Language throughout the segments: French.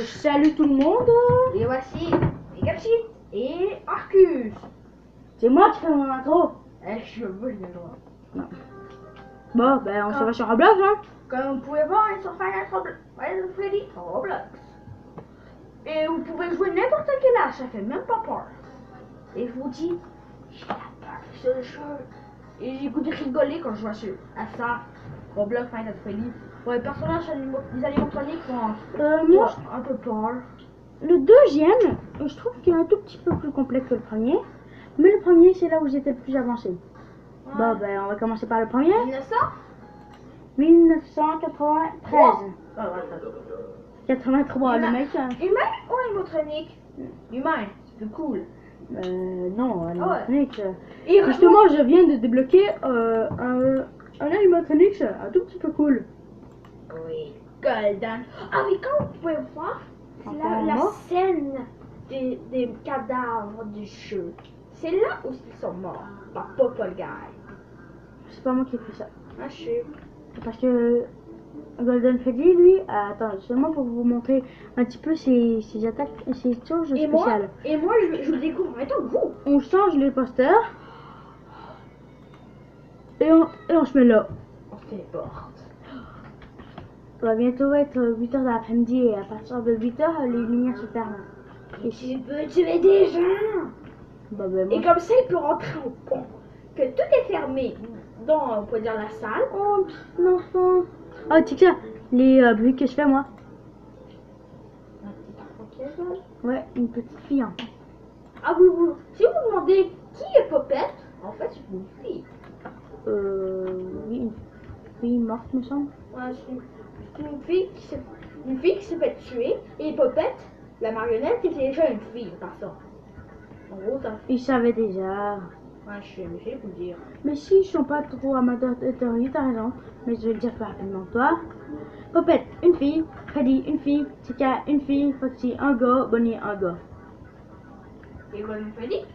Salut tout le monde. Et voici Pikachu et Arcus. C'est moi qui fais mon intro. Je veux le droit. Non. Bon, ben on se va sur Roblox, hein. Comme vous pouvez voir, ils sont Final Freddy Roblox. Et vous pouvez jouer n'importe quel âge, ça fait même pas peur. Et je vous dis, j'ai la peur de ce jeu. Et j'ai goût de rigoler quand je vois à ça. Roblox Final Freddy. Pour les personnages des animatroniques font Moi, un peu peur. le deuxième, je trouve qu'il est un tout petit peu plus complexe que le premier. Mais le premier, c'est là où j'étais le plus avancé. Ouais. Bon, ben on va commencer par le premier. 1900 1993. Oh, attends. 83, le mec. Humain ou animatronique? Humain, c'est plus cool. Non, animatronics. Et Justement, je viens de débloquer un animatronics un tout petit peu cool. oui, Golden. Ah oui, comme vous pouvez voir, c'est Encore la mort? scène des cadavres du jeu. C'est là où ils sont morts, par Popol Guy. C'est pas moi qui ai fait ça. Ah, je sais. Parce que Golden Freddy, lui, attends, seulement pour vous montrer un petit peu ses attaques, ses choses Et moi, spéciales. je le découvre en même temps que vous. On change les posters et on se met là. On se téléporte. Ça va bientôt être 8h de l'après-midi et à partir de 8h, les lumières se ferment. Et tu peux tuer des gens. Bah, ben, Et moi, comme ça, il peut rentrer au pont. Que tout est fermé dans, on peut dire, la salle. oh, petit enfant. Oh, tu sais ça, les bruits que je fais, moi. Un petit enfant qui rigole. Ouais, une petite fille. Hein. Ah oui, oui. Si vous vous demandez qui est Popette, en fait, c'est une fille. Oui, une fille morte, me semble. Ouais, c'est une fille qui s'est fait tuer. Et Popette, la marionnette, était déjà une fille, par ça. En gros, ça. Ils savaient déjà. Ouais, je vais vous le dire. Mais si je suis pas trop amateur de théorie, t'as raison. Mais je vais le dire plus rapidement que toi. Popette, une fille. Freddy, une fille. Chica, une fille. Foxy, un gars. Bonnie, un gars. Et Golden Freddy?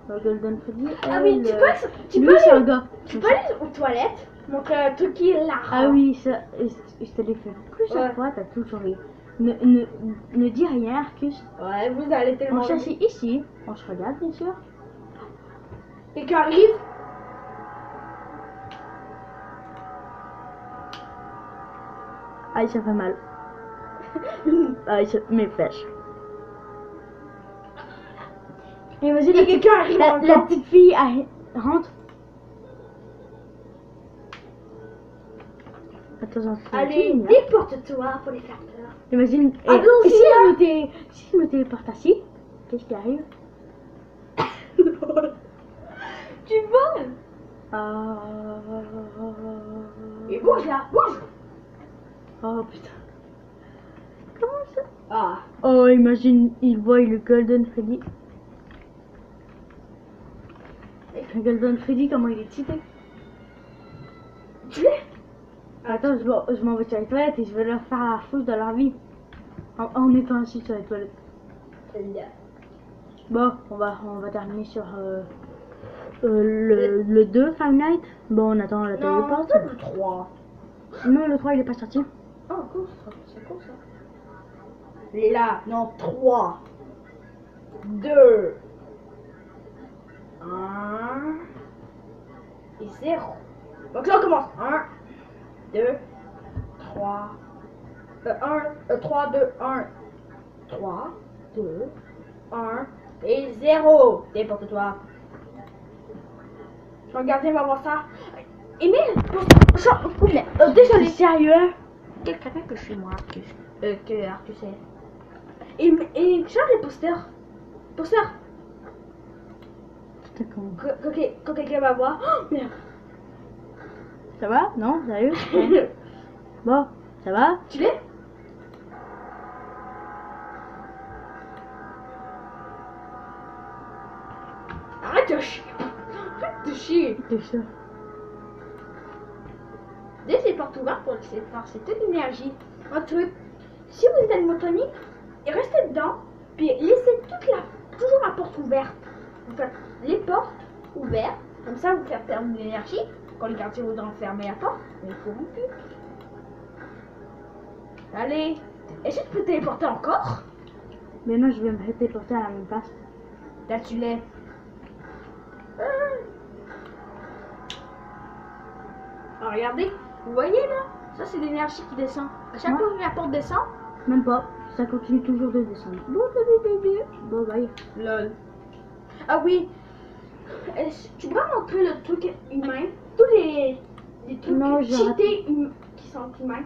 Golden Freddy, Ah oui, tu lui, peux c'est aller, un gars. tu peux aller aux toilettes, montrer un truc qui est là. Ah oui, ça, je te l'ai fait plusieurs Ouais. fois, t'as toujours ri. Ne dis rien, Arcus. Ouais, vous allez tellement. On s'assied ici. On se regarde, bien sûr. Et qui arrive. Aïe, ça fait mal. Aïe, ça mes fesses. Et vas-y, Et quelqu'un arrive en même la temps. petite fille rentre. Attends, Allez, déporte-toi pour les faire peur. Imagine. Ah non, et c'est si là. je me téléporte assis, qu'est-ce qui arrive? Tu voles. Et bouge là, bouge. Oh putain. Comment ça? Ah. Oh, imagine, il voit le Golden Freddy. Le Golden Freddy, comment il est cheaté. Tu l'es? Attends, je m'en vais sur les toilettes et je vais leur faire la fouche de leur vie. En étant assis sur les toilettes. Bon, on va terminer sur le 2 Five Nights. Bon, on attend la Non, téléport. pas le 3. Non, le 3 il est pas sorti. Oh, cool ça. C'est cool ça. Là, non, 3. 2. 1. Et 0. Donc là, on commence. 1, 2, 3. 3, 2, 1. 3, 2, 1. Et 0. Déporte-toi. Je vais regarder, on va voir ça. Émile, désolé. T'es sérieux? Quelqu'un que je suis moi, Arcus. Que Arcus est. Et change les posters. Posters. Putain, comment? Quand quelqu'un va voir. Oh merde. Ça va? Non? Sérieux? Bon, ça va? Tu l'es? Arrête de chier. Arrête de chier. T'es sûr? Laissez les portes ouvertes pour laisser passer toute l'énergie. Un truc. Si vous êtes animatronique, restez dedans. Puis laissez toujours la porte ouverte. Vous faites les portes ouvertes. Comme ça, vous faites perdre de l'énergie. Quand les gardiens voudront fermer la porte, mais ils ne pourront plus. Allez. Est-ce que tu peux téléporter encore? Mais non, je vais me téléporter à la même place. Là, tu l'es. Alors, regardez. Vous voyez là? Ça, c'est l'énergie qui descend. À chaque fois que la porte descend. Même pas. Ça continue toujours de descendre. Bon, bye. Lol. Ah oui. Tu pourrais montrer le truc humain? Tous les trucs Non, cheatés qui sont humains.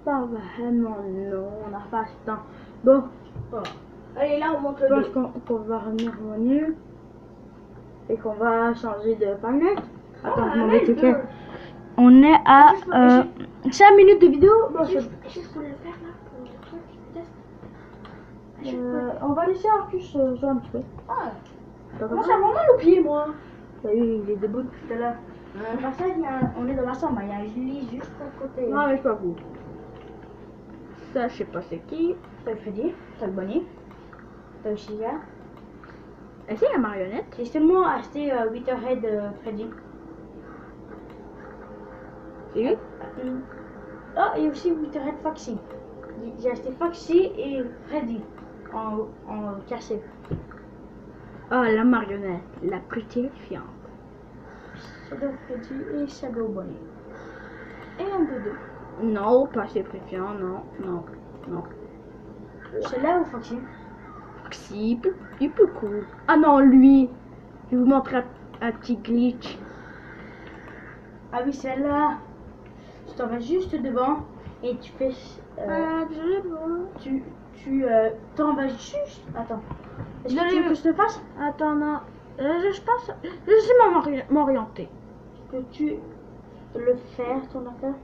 Pas vraiment, non. On n'a pas assez de temps. Bon. Voilà. Allez, là, on montre Je le pense qu'on va revenir au menu. Et qu'on va changer de panel. Attends, je m'en vais checker. On est à 5 minutes de vidéo. Bon, Est-ce que je peux le faire là pour le truc test? on va laisser Arcus jouer un petit peu. Ah, T'as moi compris? ça m'a mal au pied, moi. T'as vu, il est debout depuis tout à l'heure. Par ça, on est dans la chambre, il y a un lit juste à côté. Non, mais c'est pas vous. Ça, je sais pas c'est qui. T'as le Freddy, t'as le Bonnie, t'as le Shiga. Est-ce qu'il y a la marionnette? J'ai seulement acheté Witherhead Freddy. C'est lui? Ah, et aussi Witherhead Foxy. J'ai acheté Foxy et Freddy en cassé. Ah, la marionnette, la plus terrifiante. Shadow Freddy et Shadow Bonnie. Et un dodo. Non, pas assez terrifiant, non, non, non. Celui-là ou Foxy? Foxy, il est plus cool. Ah non, lui. Je vais vous montrer un petit glitch. Ah oui, celle-là. Tu t'en vas juste devant et tu fais. Désolé, Tu t'en vas juste. Attends. Est-ce que Désolé, tu veux que je te fasse? Attends, non. Je pense. Je sais m'orienter. Peux-tu le faire, ton affaire?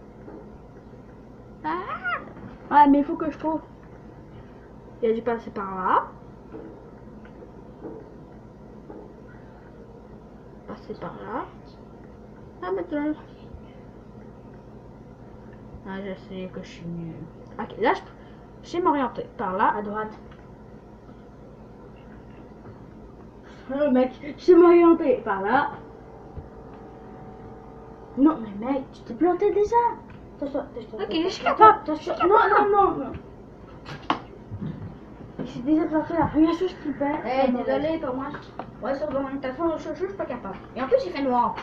Ouais, mais il faut que je trouve. Il a dû passer par là. Passer par là. Ah, maintenant. Ah, je sais que je suis nul. Ok, là, je sais m'orienter. Par là, À droite. oh, mec, je sais m'orienter. Par là. Non, mais mec, tu t'es planté déjà. Ok, je suis capable. Non. Il s'est déjà planté la première chose qu'il fait. Eh, désolé, pour moi. Ouais, sur mon téléphone, je suis pas capable. Et en plus, il fait noir.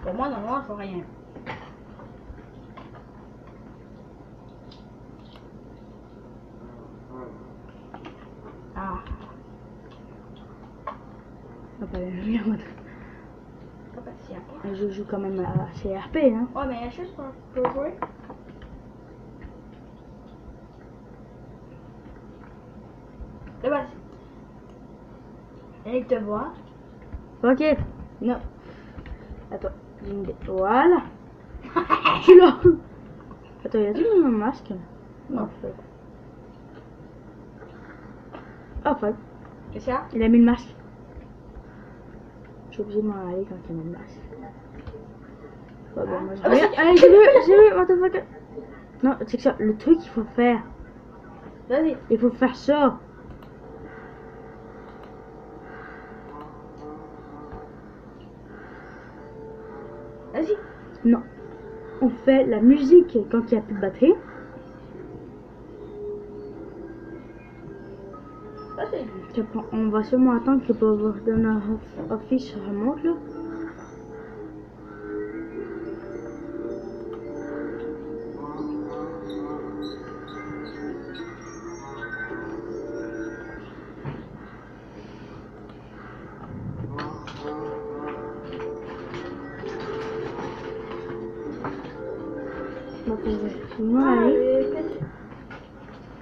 Pour moi, dans le noir, il faut rien. Ah. On va pas le lire, moi. Je joue quand même à CRP, hein. Ouais, mais la chose pour jouer. Et vas-y. Et il te voit. Ok. Non. Attends. Voilà. Je suis là. Attends, il a dit mon masque? Non, fait. Ah, fait. Qu'est-ce qu'il y a? Il a mis le masque. Je suis obligée de m'en aller quand il met le masque. Pas bon, moi j'ai vu. Allez, j'ai vu, what the fuck. Non, c'est que ça, le truc qu'il faut faire. Vas-y. Il faut faire ça. Vas-y. Non. On fait la musique quand il n'y a plus de batterie. Ça, c'est lui. On va sûrement attendre que le Power Donor Office remonte là.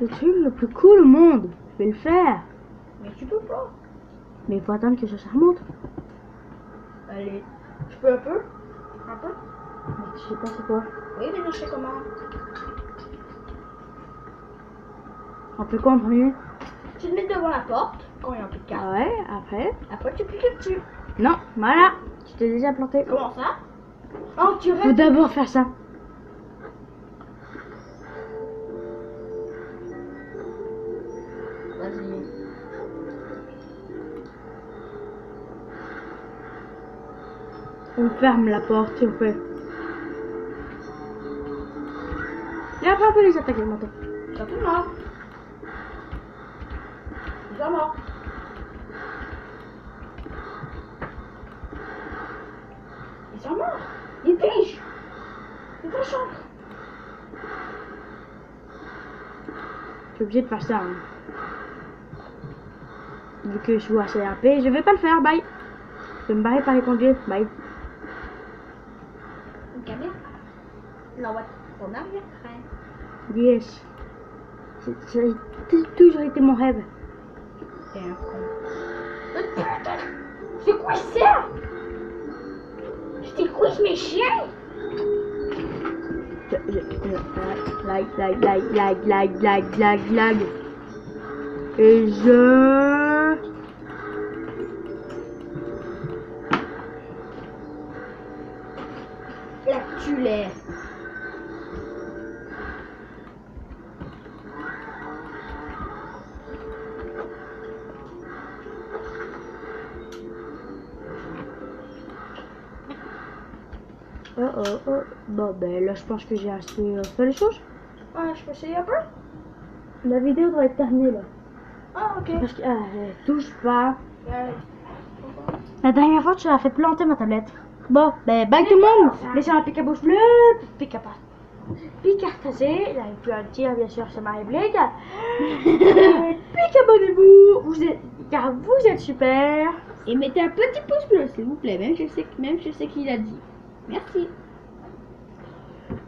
Le truc le plus cool au monde, je vais le faire. Mais tu peux pas. Mais il faut attendre que ça remonte. Allez. Je peux un peu? Un peu? Mais je sais pas c'est quoi. Oui, mais je sais comment. On fait quoi en premier? Tu te mets devant la porte quand il y a un peu de carte. Ouais, après. Après, tu cliques dessus. Non, voilà. Tu t'es déjà planté. Comment ça? Oh, tu Faut d'abord faire ça. Vas-y. On ferme la porte et on fait. Et après, on peut les attaquer maintenant. Certainement. Déjà mort. Ils sont morts. Ils trichent. C'est pas chiant. Je suis obligé de faire ça. Hein. Vu que je joue à CRP, je vais pas le faire. Bye. Je vais me barrer par les conduits. Bye. Une caméra. Non, ouais. Ton arrière-train. Yes. Ça a toujours été mon rêve. T'es un con. Putain! C'est quoi ça? C'est quoi mes chiens? Lag. Et je... Là, tu l'es. Oh. Bon, ben là, je pense que j'ai assez fait les choses. Ah, je peux essayer un peu? La vidéo doit être terminée là. Ah, ok. Parce que touche pas. La dernière fois, tu as fait planter ma tablette. Bon, ben bye tout le monde. Laissez un pic à bouche bleu, pic à partagé. Là, et puis un tir bien sûr sur Marie-Blake. Pic abonnez-vous. Car vous êtes super. Et mettez un petit pouce bleu, s'il vous plaît. Même je sais qui l'a dit. Merci.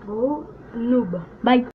Gros noob. Bye.